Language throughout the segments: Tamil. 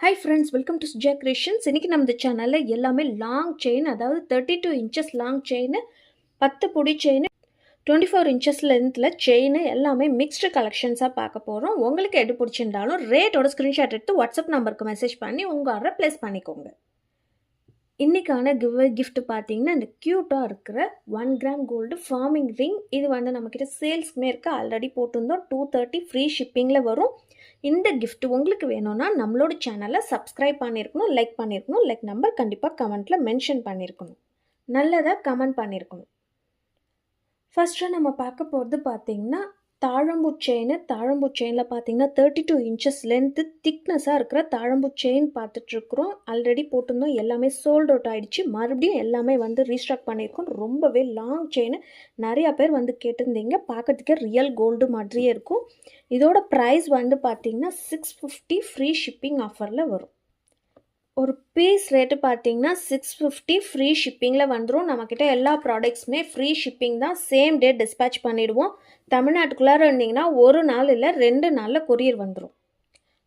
Hi friends, welcome to Suja creations. இன்றைக்கி நம்ம சேனலில் எல்லாமே லாங் செயின், அதாவது 32 இன்ச்சஸ் லாங் செயின், 10 பொடி செயின், 24 இன்ச்சஸ் லென்த்தில் செயின் எல்லாமே மிக்ஸ்டு கலெக்ஷன்ஸாக பார்க்க போகிறோம். உங்களுக்கு எது பிடிச்சிருந்தாலும் ரேட்டோட ஸ்க்ரீன்ஷாட் எடுத்து வாட்ஸ்அப் நம்பருக்கு மெசேஜ் பண்ணி உங்கள் ஆர்டரை ப்ளேஸ் பண்ணிக்கோங்க. இன்றைக்கான கிஃப்ட் பார்த்தீங்கன்னா இந்த க்யூட்டாக இருக்கிற 1 கிராம் கோல்டு ஃபார்மிங் ரிங். இது நம்மக்கிட்ட சேல்ஸ்க்குமே இருக்குது. ஆல்ரெடி போட்டிருந்தோம். 230 ஃப்ரீ ஷிப்பிங்கில் வரும். இந்த கிஃப்ட் உங்களுக்கு வேணும்னா நம்மளோட சேனலை சப்ஸ்கிரைப் பண்ணியிருக்கணும், லைக் நம்பர் கண்டிப்பாக கமெண்ட்டில் மென்ஷன் பண்ணியிருக்கணும், நல்லதாக கமெண்ட் பண்ணியிருக்கணும். ஃபஸ்ட்டு நம்ம பார்க்க போகிறது பார்த்திங்கன்னா தாழம்பூ செயினில் பார்த்தீங்கன்னா 32 இன்ச்சஸ் லென்த்து திக்னஸாக இருக்கிற தாழம்பூ செயின் பார்த்துட்ருக்குறோம். ஆல்ரெடி போட்டிருந்தோம், எல்லாமே சோல்ட் அவுட் ஆகிடுச்சு. மறுபடியும் எல்லாமே ரீஸ்டாக் பண்ணியிருக்கோம். ரொம்பவே லாங் செயின், நிறையா பேர் கேட்டிருந்தீங்க. பார்க்கறதுக்கே ரியல் கோல்டு மாதிரியே இருக்கும். இதோட ப்ரைஸ் பார்த்தீங்கன்னா 650 ஃப்ரீ ஷிப்பிங் ஆஃபரில் வரும். ஒரு பீஸ் ரேட்டு பார்த்தீங்கன்னா 650 ஃப்ரீ ஷிப்பிங்கில் வந்துடும். நம்மக்கிட்ட எல்லா ப்ராடக்ட்ஸுமே ஃப்ரீ ஷிப்பிங் தான். சேம் டே டிஸ்பேச் பண்ணிவிடுவோம். தமிழ்நாட்டுக்குள்ளார இருந்தீங்கன்னா 1 நாள் இல்லை 2 நாளில் கொரியர் வந்துடும்.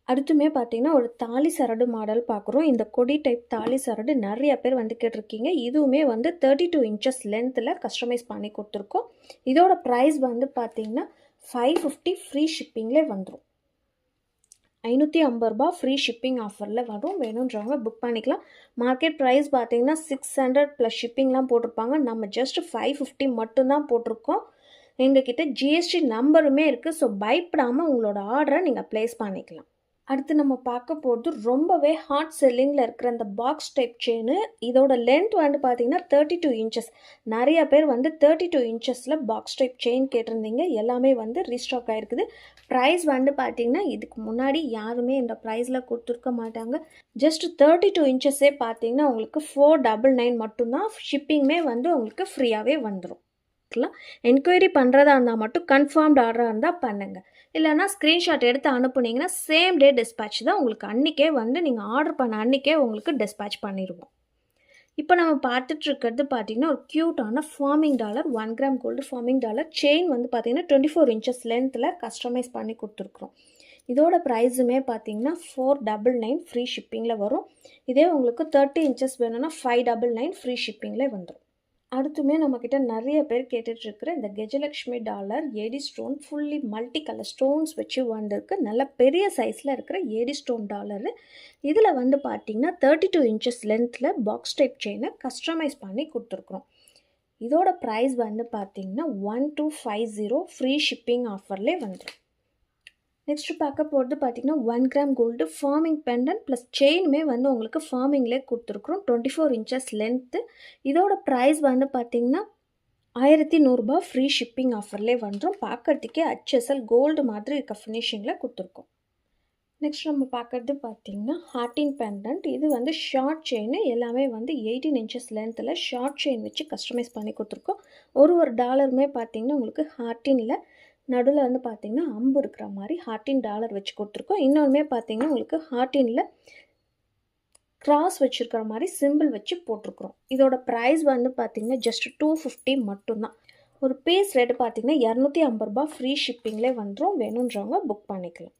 அடுத்துமே பார்த்தீங்கன்னா ஒரு தாலி சரடு மாடல் பார்க்குறோம். இந்த கொடி டைப் தாலி சரடு நிறைய பேர் கேட்டிருக்கீங்க. இதுவுமே 32 இன்ச்சஸ் லென்த்தில் கஸ்டமைஸ் பண்ணி கொடுத்துருக்கோம். இதோட ப்ரைஸ் பார்த்தீங்கன்னா 550 ஃப்ரீ ஷிப்பிங்லே வந்துடும். 550 ரூபா ஃப்ரீ ஷிப்பிங் ஆஃபரில் வரும். வேணுன்றவங்க புக் பண்ணிக்கலாம். மார்க்கெட் ப்ரைஸ் பார்த்தீங்கன்னா 600 ப்ளஸ் ஷிப்பிங்லாம் போட்டிருப்பாங்க. நம்ம ஜஸ்ட் 550 மட்டும்தான் போட்டிருக்கோம். எங்ககிட்ட ஜிஎஸ்டி நம்பருமே இருக்குது. ஸோ பயப்படாமல் உங்களோட ஆர்டரை நீங்கள் ப்ளேஸ் பண்ணிக்கலாம். அடுத்து நம்ம பார்க்க போகிறது ரொம்பவே ஹாட் செல்லிங்கில் இருக்கிற அந்த பாக்ஸ் டைப் செயின். இதோட லென்த் பார்த்தீங்கன்னா 32 இன்ச்சஸ். நிறைய பேர் 32 இன்ச்சஸில் பாக்ஸ் டைப் செயின் கேட்டிருந்தீங்க. எல்லாமே ரீஸ்டாக் ஆகிருக்குது. ப்ரைஸ் பார்த்தீங்கன்னா இதுக்கு முன்னாடி யாருமே இந்த ப்ரைஸில் கொடுத்துருக்க மாட்டாங்க. ஜஸ்ட் 32 இன்ச்சஸே பார்த்தீங்கன்னா உங்களுக்கு 499 மட்டும்தான். ஷிப்பிங்குமே உங்களுக்கு ஃப்ரீயாகவே வந்துடும். என்கொயரி பண்ணுறதா இருந்தால் மட்டும் கன்ஃபார்ம்டு ஆர்டராக இருந்தால் பண்ணுங்கள். இல்லைனா ஸ்க்ரீன்ஷாட் எடுத்து அனுப்புனீங்கன்னா சேம் டே டிஸ்பேட்ச் தான். உங்களுக்கு அன்றைக்கே நீங்கள் ஆர்டர் பண்ண அன்றைக்கே உங்களுக்கு டிஸ்பேட்ச் பண்ணிடுவோம். இப்போ நம்ம பார்த்துட்ருக்கிறது பார்த்தீங்கன்னா ஒரு க்யூட்டான forming dollar, 1 gram gold forming dollar chain பார்த்தீங்கன்னா 24 இன்ச்சஸ் லென்த்தில் கஸ்டமைஸ் பண்ணி கொடுத்துருக்குறோம். இதோட ப்ரைஸுமே பார்த்தீங்கன்னா 499 ஃப்ரீ ஷிப்பிங்கில் வரும். இதே உங்களுக்கு 30 இன்ச்சஸ் வேணும்னா 599 ஃப்ரீ ஷிப்பிங்கில் வந்துடும். அடுத்துமே நம்மக்கிட்ட நிறைய பேர் கேட்டுட்ருக்குற இந்த Gajalakshmi dollar AD stone fully multi colour stones வச்சு வந்திருக்கு. நல்ல பெரிய சைஸில் இருக்கிற ஏடி ஸ்டோன் டாலரு. இதில் பார்த்தீங்கன்னா 32 இன்ச்சஸ் லென்த்தில் பாக்ஸ் டைப் செயினை கஸ்டமைஸ் பண்ணி கொடுத்துருக்குறோம். இதோட ப்ரைஸ் பார்த்தீங்கன்னா 1250 ஃப்ரீ ஷிப்பிங் ஆஃபர்லேயே வந்துடும். நெக்ஸ்ட்டு பார்க்க போகிறது பார்த்தீங்கன்னா 1 gram gold forming pendant plus செயினுமே உங்களுக்கு ஃபார்மிங்லேயே கொடுத்துருக்குறோம். 24 இன்ச்சஸ் லென்த்து. இதோட ப்ரைஸ் பார்த்தீங்கன்னா 1100 ரூபா ஃப்ரீ ஷிப்பிங் ஆஃபர்லேயே வந்துடும். பார்க்குறதுக்கே HSL கோல்டு மாதிரி இருக்க ஃபினிஷிங்கில் கொடுத்துருக்கோம். நெக்ஸ்ட் நம்ம பார்க்குறது பார்த்தீங்கன்னா ஹார்டின் பெண்டன்ட். இது ஷார்ட் செயின். எல்லாமே 18 இன்ச்சஸ் லென்த்தில் ஷார்ட் செயின் வச்சு கஸ்டமைஸ் பண்ணி கொடுத்துருக்கோம். ஒரு டாலருமே பார்த்தீங்கன்னா உங்களுக்கு ஹார்டினில் நடுவில் பார்த்தீங்கன்னா அம்பு இருக்கிற மாதிரி ஹார்டின் டாலர் வச்சு கொடுத்துருக்கோம். இன்னொன்றுமே பார்த்தீங்கன்னா உங்களுக்கு ஹார்டினில் கிராஸ் வச்சுருக்கிற மாதிரி சிம்பிள் வச்சு போட்டிருக்கிறோம். இதோட ப்ரைஸ் பார்த்தீங்கன்னா ஜஸ்ட் 250 மட்டும்தான். ஒரு பீஸ் ரேட்டு பார்த்தீங்கன்னா 250 ரூபா ஃப்ரீ ஷிப்பிங்லேயே வந்துடும். வேணுன்றவங்க புக் பண்ணிக்கலாம்.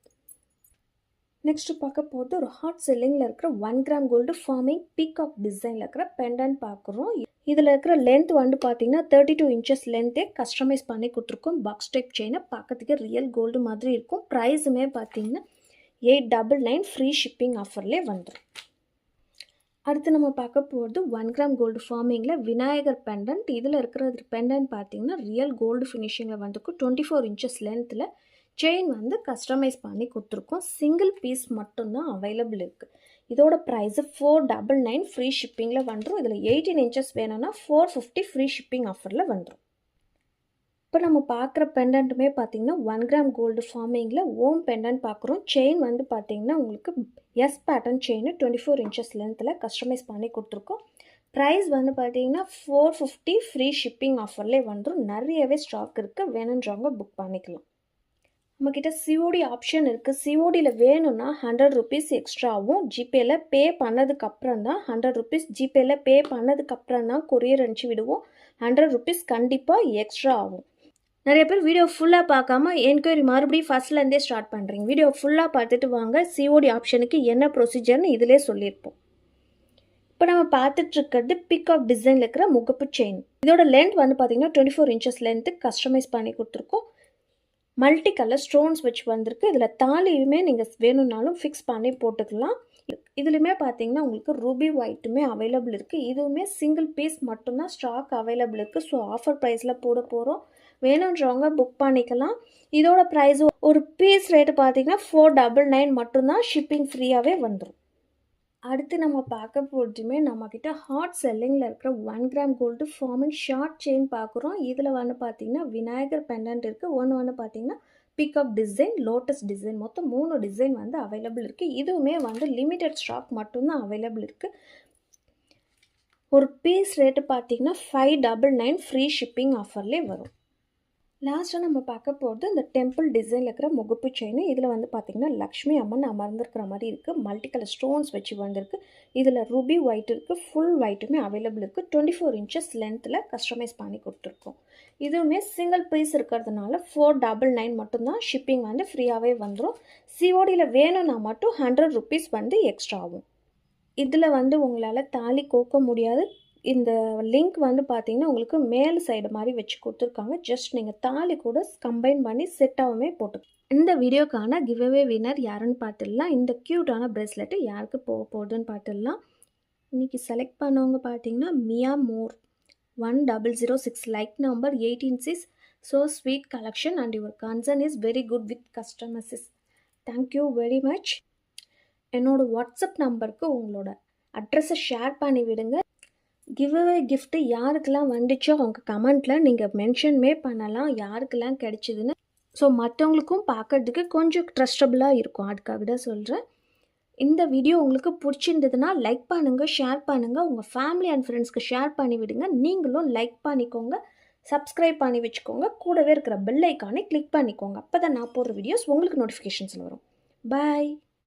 நெக்ஸ்ட்டு பார்க்க போகிறது ஒரு ஹாட் செல்லிங்கில் இருக்கிற 1 கிராம் கோல்டு ஃபார்மிங் பீகாக் டிசைனில் இருக்கிற பெண்டன்ட் பார்க்குறோம். இதில் இருக்கிற லென்த் பார்த்தீங்கன்னா 32 இன்ச்சஸ் லென்த்தே கஸ்டமைஸ் பண்ணி கொடுத்துருக்கோம். பாக்ஸ் டைப் செயினை பார்க்கறதுக்கு ரியல் கோல்டு மாதிரி இருக்கும். ப்ரைஸுமே பார்த்தீங்கன்னா 899 ஃப்ரீ ஷிப்பிங் ஆஃபர்லேயே வந்துடும். அடுத்து நம்ம பார்க்க போகிறது 1 கிராம் கோல்டு ஃபார்மிங்கில் விநாயகர் பெண்டன்ட். இதில் இருக்கிற பெண்டன்ட் பார்த்தீங்கன்னா ரியல் கோல்டு ஃபினிஷிங்கில் 24 இன்ச்சஸ் லென்த்தில் செயின் கஸ்டமைஸ் பண்ணி கொடுத்துருக்கோம். சிங்கிள் பீஸ் மட்டும்தான் அவைலபிள் இருக்குது. இதோட ப்ரைஸு 499 ஃப்ரீ ஷிப்பிங்கில் வந்துடும். இதில் 18 இன்ச்சஸ் வேணும்னா 450 ஃப்ரீ ஷிப்பிங் ஆஃபரில் வந்துடும். இப்போ நம்ம பார்க்குற பெண்டன்ட்டுமே பார்த்தீங்கன்னா 1 கிராம் கோல்டு ஃபார்மிங்கில் ஓம் பெண்டன்ட் பார்க்குறோம். செயின் பார்த்தீங்கன்னா உங்களுக்கு எஸ் பேட்டர்ன் செயின் 24 இன்ச்சஸ் லென்த்தில் கஸ்டமைஸ் பண்ணி கொடுத்துருக்கோம். ப்ரைஸ் பார்த்தீங்கன்னா 450 ஃப்ரீ ஷிப்பிங் ஆஃபர்லேயே வந்துடும். நிறையவே ஸ்டாக் இருக்குது. வேணுன்றவங்க புக் பண்ணிக்கலாம். நம்மக்கிட்ட சிஓடி ஆப்ஷன் இருக்குது. சிஓடியில் வேணும்னா 100 ருபீஸ் எக்ஸ்ட்ரா ஆகும். ஜிபேயில் பே பண்ணதுக்கப்புறம் தான் 100 ருபீஸ் ஜிபேயில் பே பண்ணதுக்கப்புறம் தான் கொரியர் அனுப்பிச்சி விடுவோம். 100 ருபீஸ் கண்டிப்பாக எக்ஸ்ட்ரா ஆகும். நிறைய பேர் வீடியோ ஃபுல்லாக பார்க்காம என்கொயரி மறுபடியும் ஃபஸ்ட்லேருந்தே ஸ்டார்ட் பண்ணுறீங்க. வீடியோ ஃபுல்லாக பார்த்துட்டு வாங்க. சிஓடி ஆப்ஷனுக்கு என்ன ப்ரொசீஜர்னு இதிலே சொல்லியிருப்போம். இப்போ நம்ம பார்த்துட்ருக்கிறது பிகாக் டிசைனில் இருக்கிற முகப்பு செயின். இதோட லென்த் வந்து பார்த்திங்கன்னா 24 இன்ச்சஸ் லென்த்து கஸ்டமைஸ் பண்ணி கொடுத்துருக்கோம். மல்டி கலர் ஸ்டோன்ஸ் வச்சு வந்திருக்கு. இதில் தாலியுமே நீங்கள் வேணும்னாலும் ஃபிக்ஸ் பண்ணி போட்டுக்கலாம். இதுலையுமே பார்த்தீங்கன்னா உங்களுக்கு ரூபி ஒயிட்டுமே அவைலபிள் இருக்குது. இதுவுமே சிங்கிள் பீஸ் மட்டும்தான் ஸ்டாக் அவைலபிள் இருக்குது. ஸோ ஆஃபர் ப்ரைஸில் போட போகிறோம். வேணுன்றவங்க புக் பண்ணிக்கலாம். இதோட ப்ரைஸ் ஒரு பீஸ் ரேட்டு பார்த்தீங்கன்னா 499 மட்டும்தான். ஷிப்பிங் ஃப்ரீயாகவே வந்துடும். அடுத்து நம்ம பார்க்க போகிறதுமே நம்மக்கிட்ட ஹாட் செல்லிங்கில் இருக்கிற 1 gram gold forming short chain பார்க்குறோம். இதில் வந்து பார்த்திங்கன்னா விநாயகர் பெண்டன்ட் இருக்குது. ஒன்று பார்த்திங்கன்னா பிகாக் டிசைன், லோட்டஸ் டிசைன், மொத்தம் 3 டிசைன் வந்து அவைலபிள் இருக்குது. இதுவுமே வந்து லிமிட்டட் ஸ்டாக் மட்டும்தான் அவைலபிள் இருக்குது. ஒரு பீஸ் ரேட்டு பார்த்திங்கன்னா 599 ஃப்ரீ ஷிப்பிங் ஆஃபர்லேயே வரும். லாஸ்ட்டாக நம்ம பார்க்க போகிறது இந்த டெம்பிள் டிசைனில் இருக்கிற முகப்பு செயின். இதில் வந்து பார்த்திங்கன்னா லக்ஷ்மி அம்மன் அமர்ந்திருக்கிற மாதிரி இருக்குது. மல்டி கலர் ஸ்டோன்ஸ் வச்சு வந்திருக்கு. இதில் ரூபி ஒயிட் இருக்குது. ஃபுல் ஒயிட்டுமே அவைலபிள் இருக்குது. 24 இன்ச்சஸ் லென்த்தில் கஸ்டமைஸ் பண்ணி கொடுத்துருக்கோம். இதுவுமே சிங்கிள் பீஸ் இருக்கிறதுனால 499 மட்டும்தான். ஷிப்பிங் வந்து ஃப்ரீயாகவே வந்துடும். சிஓடியில் வேணும்னா மட்டும் 100 ருபீஸ் வந்து எக்ஸ்ட்ரா ஆகும். இதில் வந்து உங்களால் தாலி கோக்க முடியாது. இந்த லிங்க் வந்து பார்த்தீங்கன்னா உங்களுக்கு மேல் சைடு மாதிரி வச்சு கொடுத்துருக்காங்க. ஜஸ்ட் நீங்கள் தாலி கூட கம்பைன் பண்ணி செட்டாகவுமே போட்டு. இந்த வீடியோக்கான கிவ்அவே வினர் யாருன்னு பார்த்துடலாம். இந்த க்யூட்டான ப்ரெஸ்லெட்டு யாருக்கு போக போகுதுன்னு பார்த்துடலாம். இன்றைக்கி செலக்ட் பண்ணவங்க பார்த்தீங்கன்னா மியா மோர் 1006 like number 186. So sweet collection and your concern is very good with customers. Thank you very much. என்னோடய வாட்ஸ்அப் நம்பருக்கு உங்களோட அட்ரஸை ஷேர் பண்ணி விடுங்க. கிவ்அவே கிஃப்ட்டு யாருக்கெல்லாம் வந்துச்சோ அவங்க கமெண்ட்டில் நீங்கள் மென்ஷன்மே பண்ணலாம் யாருக்கெல்லாம் கிடைச்சிதுன்னு. ஸோ மற்றவங்களுக்கும் பார்க்குறதுக்கு கொஞ்சம் ட்ரஸ்டபுளாக இருக்கும். அதுக்காக தான் சொல்கிறேன். இந்த வீடியோ உங்களுக்கு பிடிச்சிருந்ததுன்னா லைக் பண்ணுங்கள், ஷேர் பண்ணுங்கள், உங்கள் ஃபேமிலி அண்ட் ஃப்ரெண்ட்ஸ்க்கு ஷேர் பண்ணி விடுங்க. நீங்களும் லைக் பண்ணிக்கோங்க, சப்ஸ்கிரைப் பண்ணி வச்சுக்கோங்க. கூடவே இருக்கிற பெல் ஐக்கானை கிளிக் பண்ணிக்கோங்க. அப்போ தான் நான் போடுற வீடியோஸ் உங்களுக்கு நோட்டிஃபிகேஷன்ஸில் வரும். பாய்.